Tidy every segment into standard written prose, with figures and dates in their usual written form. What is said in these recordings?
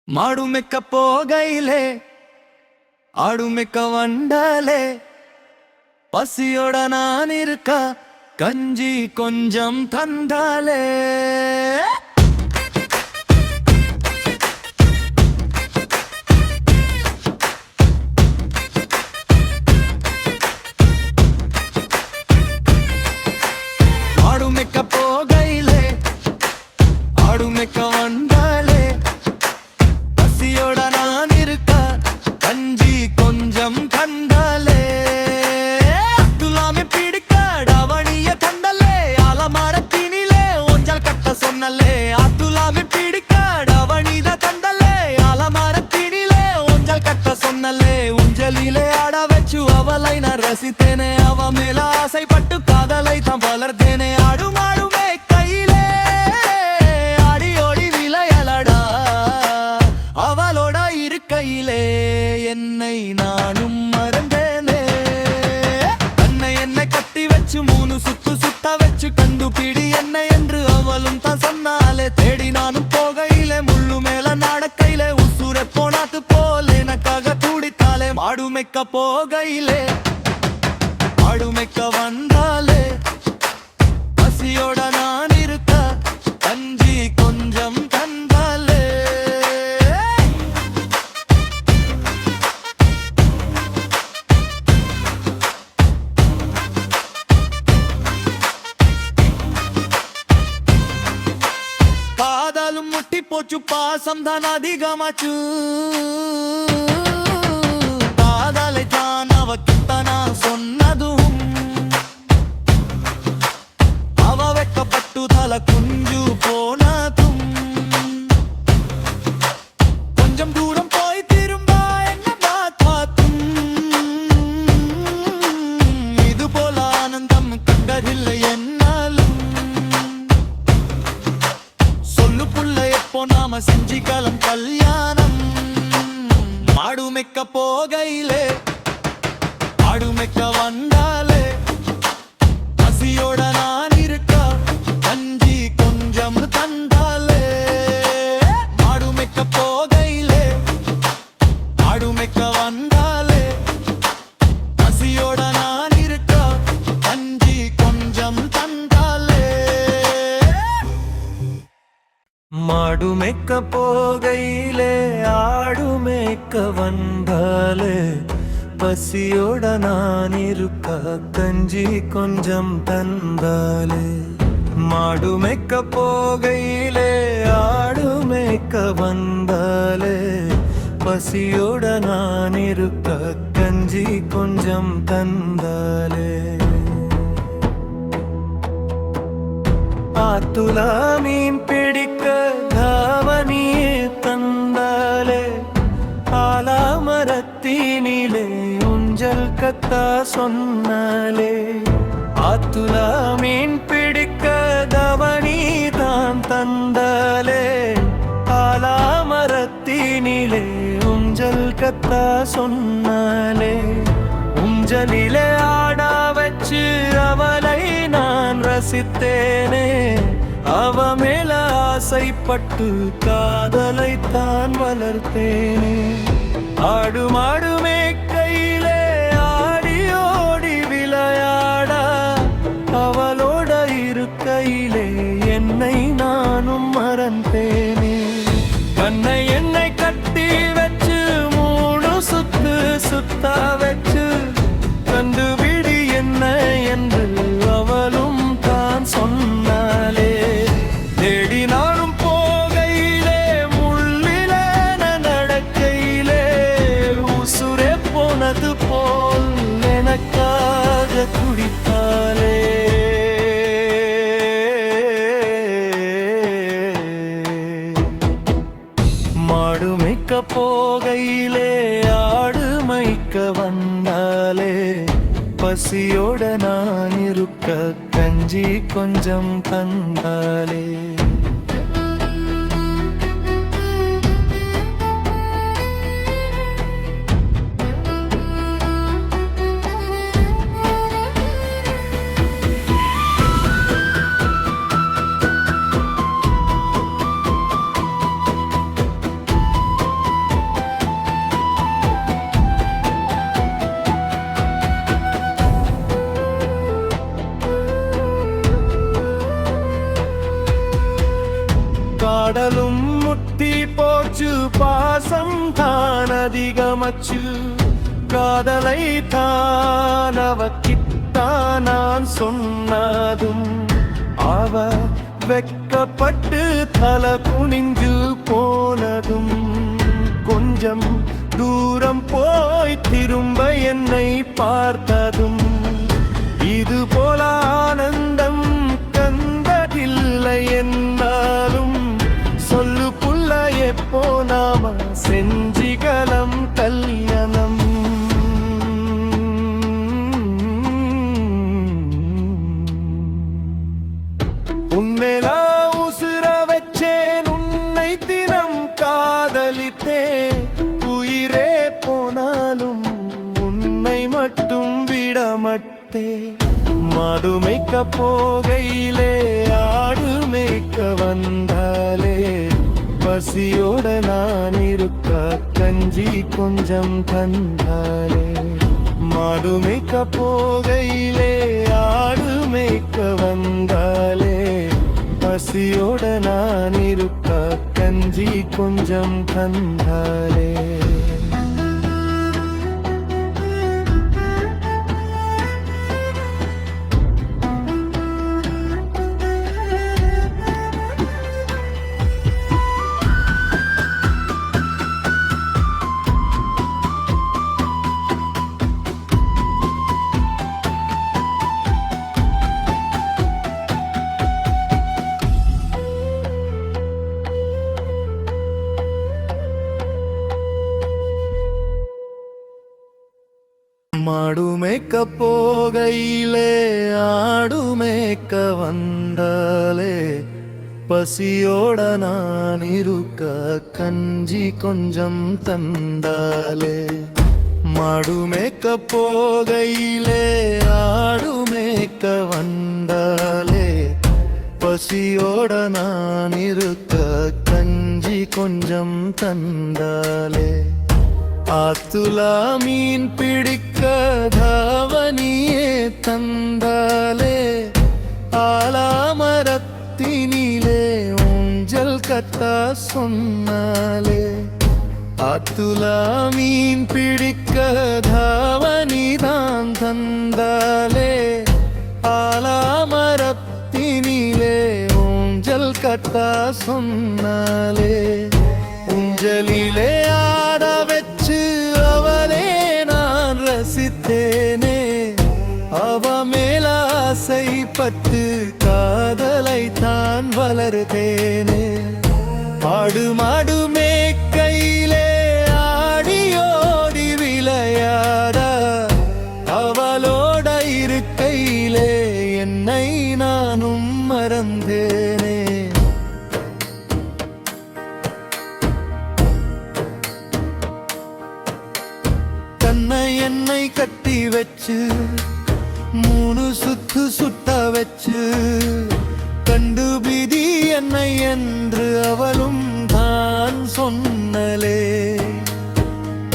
மாடு மெக்க போகையிலே ஆடு மெக்க வண்டாலே பசியோட நான் இருக்கா கஞ்சி கொஞ்சம் தந்தாலே மாடு மெக்க போகையிலே ஆடு மெக்க வண்டாலே பசியோட நான் இருக்கா கஞ்சி கொஞ்சம் தந்தாலே துலாமே பிடிக்க டவணிய கண்டலே ஆலமரத்தினிலே ஊஞ்சல் கட்ட சொன்னலே துலாமே பிடிக்க டவணித கண்டலே ஆலமரத்தினிலே ஊஞ்சல் கட்ட சொன்னலே ஊஞ்சலிலே ஆட வச்சு அவளை நான் ரசித்தேனே அவ மேல ஆசைப்பட்டு காதலை தான் வளர்த்தேனே ஆடும் ஆடுமே கையிலே ஆடி ஓடி விளையாடா அவளோட இருக்கையிலே என்னை நானும் மறந்தேனே என்னை கட்டி வச்சு மூணு சுத்த வச்சு கண்டுபிடி என்ன என்று அவளும் தான் சொன்னாலே தேடி நானும் போகையிலே முள்ளு மேல நடக்கையிலே உசுர போனாத்து போல் எனக்காக துடித்தாலே மாடு மெக்க போகையிலே ஆடு மெக்க வந்தாலே பசியோட நான் இருக்க கஞ்சி கொஞ்சம் தந்தாலே காதலும் முட்டி போச்சு பாசம் தான் அதிகமாச்சு காதலை தான் அவகிட்ட நான் சொன்னதும் அவ வெக்கப்பட்டு தல குஞ்சு போனதும் கொஞ்சம் தூரம் போய் திரும்ப என்ன பார்த்தும் இது போல ஆனந்தம் கண்டதில்லை என்னாலும் சொல்லு புள்ள எப்போ நாம செஞ்சிக்கலாம் கல்யாணம் மாடு மெக்க போகையிலே ஆடு மெக்க வந்தாலே பசியோட நான் இருக்கா கஞ்சி கொஞ்சம் தந்தாலே மாடு மெக்க போகையிலே ஆடு மெக்க வந்தாலே பசியோட நான் இருக்கா கஞ்சி கொஞ்சம் தந்தாலே மாடு மெக்க போகையிலே ஆடு மெக்க வந்தாலே பசியோட நான் இருக்க கஞ்சி கொஞ்சம் தந்தாலே மாடு மெக்க போகையிலே ஆடு மெக்க வந்தாலே பசியோட நான் இருக்க கஞ்சி கொஞ்சம் தந்தாலே ஆத்துல மீன் பிடிக்க தாவணியே தந்தாலே ஆலாமரத்தினிலே ஊஞ்சல் கத்தா சொன்னாலே ஆத்துல மீன் பிடிக்க தாவணி தான் தந்தாலே ஆலாமரத்தினிலே ஊஞ்சல் கத்தா சொன்னாலே ஊஞ்சலிலே ஆட வச்சு அவளை நான் ரசித்தேனே அவ மேல ஆசைப்பட்டு காதலை தான் வளர்த்தேனே ஆடு மாடு மேய்க்கையிலே ஆடி ஓடி விளையாடா அவளோட இருக்கையிலே என்னை நானும் மறந்தேனே கண்ணை என்னை கட்டி வச்சு மூணு சுத்த வச்சு கண்டுபிடி என்ன என்று அவளும் தான் சொன்னாலே தேடி நானும் போகையிலே முள்ளிலே நடக்கையிலே உசுரே போனது போல் எனக்காக துடித்தாலே மாடு மெக்க போகையிலே ஆடு மைக்க வந்தாலே பசியோட நான் இருக்க கஞ்சி கொஞ்சம் தந்தாலே பாசம் தான் அதிகமச்சு காதலை தான் அவகிட்டா நான் சொன்னதும் அவ வெக்கப்பட்டு தலை குனிஞ்சு போனதும் கொஞ்சம் தூரம் போய் திரும்ப என்னை பார்த்ததும் இது போல ஆனந்தம் கண்டதில்லை என்னாலும் சொல்லு புள்ள எப்போ நாம செஞ்சிகலம் கல்யாணம் உன்மேலா உசுர வச்சேன் உன்னை தினம் காதலித்தேன் உயிரே போனாலும் உன்னை மட்டும் விடமாட்டே மாடு மேய்க்க போகையிலே ஆடு மேய்க்க வந்தாலே பசியோட நான் இருக்க கஞ்சி கொஞ்சம் தந்தாலே மாடு மேய்க்க போகையிலே ஆடு மேய்க்க வந்தாலே பசியோட நான் இருக்க கஞ்சி கொஞ்சம் தந்தாலே மாடு மேய்க்க போகையிலே ஆடு மேய்க்க வந்தாலே பசியோட நான் இருக்க கஞ்சி கொஞ்சம் தந்தாலே மாடு மேய்க்க போகையிலே ஆடு மேய்க்க வந்தாலே பசியோட நான் இருக்க கஞ்சி கொஞ்சம் தந்தாலே ஆத்துலா மீன் பிடிக்க தாவணியே தந்தாலே ஆலாமரத்தினிலே ஊஞ்சல் கத்தா சொன்னாலே ஆத்துலா மீன் பிடிக்க தாவணி தான் தந்தாலே ஆலாமரத்தினிலே ஊஞ்சல் கத்தா சொன்னாலே ஊஞ்சலிலே ஆட வச்சு அவளே நான் ரசித்தேனே அவ மேலாசைப்பட்டு காதலை தான் வளர்த்தேனே ஆடு மாடு மேய்க்கையிலே ஆடியோடி விளையாட அவளோட இருக்கையிலே என்னை நானும் மறந்தேனே என்னை கட்டி வச்சு 3 சுத்து சுத்த வச்சு கண்டு பிதி என்னை என்று அவளும் தான் சொன்னலே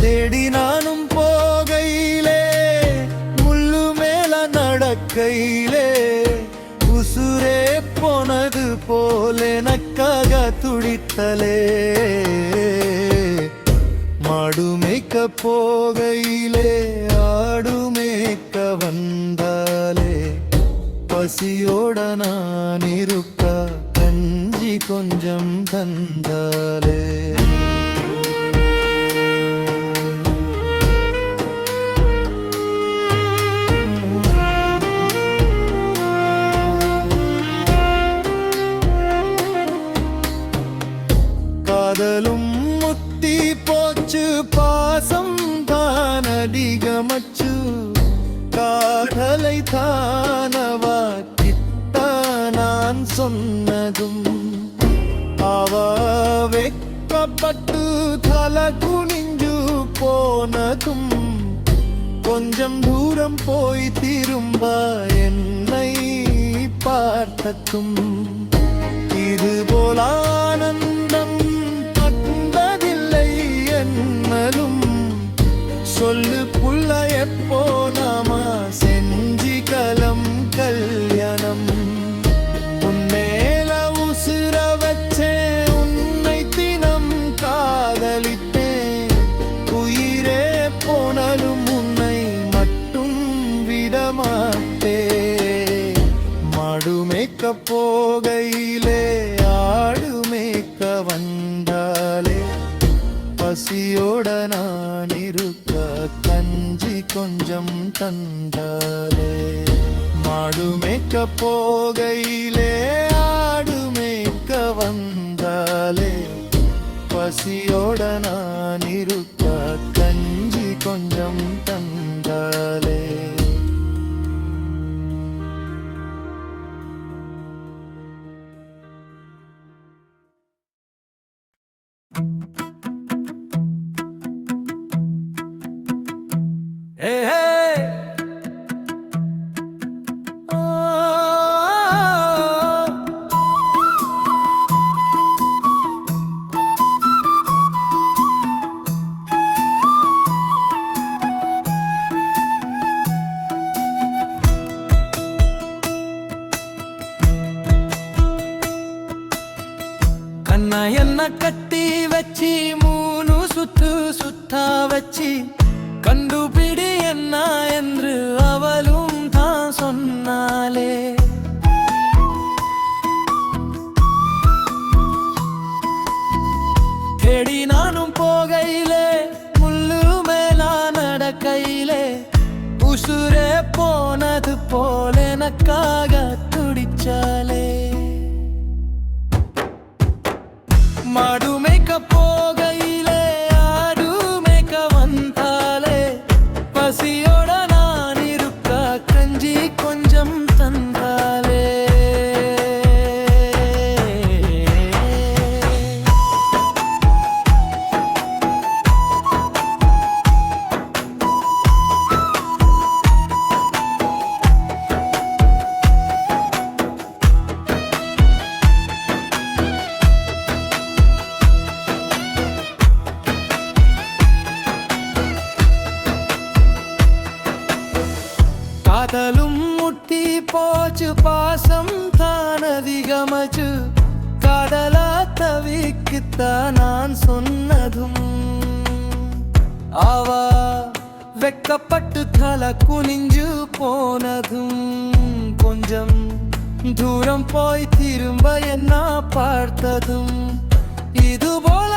தேடி நானும் போகையிலே முள்ளு மேல நடக்கையிலே உசுரே போனது போல எனக்காக துடித்தலே மாடு மேய்க்க போகையிலே ஆடு மேய்க்க வந்தாலே பசியோட நான் இருக்க கஞ்சி கொஞ்சம் தந்தாலே காதலும் முத்தி போச்சு பாசம் தான் அதிகமச்சு காதலை தானவா கிட்ட நான் சொன்னதும் அவ வெக்கப்பட்டு தலை குனிஞ்சு போனதும் கொஞ்சம் தூரம் போய் திரும்ப என்னை பார்த்ததும் இது போல ஆனந்தம் பட்டதில்லை என்னலும் சொல்லு புள்ள எப்போ நாம செஞ்சிகலம் கல்யாணம் உன்மேல உசுர வச்சே உன்னை தினம் காதலித்தே பசியோட நான் இருக்க கஞ்சி கொஞ்சம் தந்தாலே மாடு மேய்க்க போகையிலே ஆடு மேய்க்க வந்தாலே பசியோட நான் இருக்க கஞ்சி கொஞ்சம் தந்தாலே Hey, hey. கண்ணா என்ன கட்டி வச்சி மூணு சுத்து சுத்தா வச்சி கண்டுபிடி என்ன என்று அவளும் தான் சொன்னாலே தேடி நானும் போகையிலே முள்ளு மேலா நடக்கையிலே உசுரே போனது போல எனக்காக துடிச்சாலே மாடு மேய்க்க போகையிலே ஆடு மேய்க்க வந்தாலே பசியோட நான் இருக்க கஞ்சி கொஞ்சம் தந்தாலே காதலும் முட்டி போச்சு பாசம் தான் அதிகமச்சு காதலா தவிக்குத்தான் நான் சொன்னதும் அவ வெக்கப்பட்டு தலை குனிஞ்சு போனதும் கொஞ்சம் தூரம் போய் திரும்ப என்ன பார்த்ததும் இது போல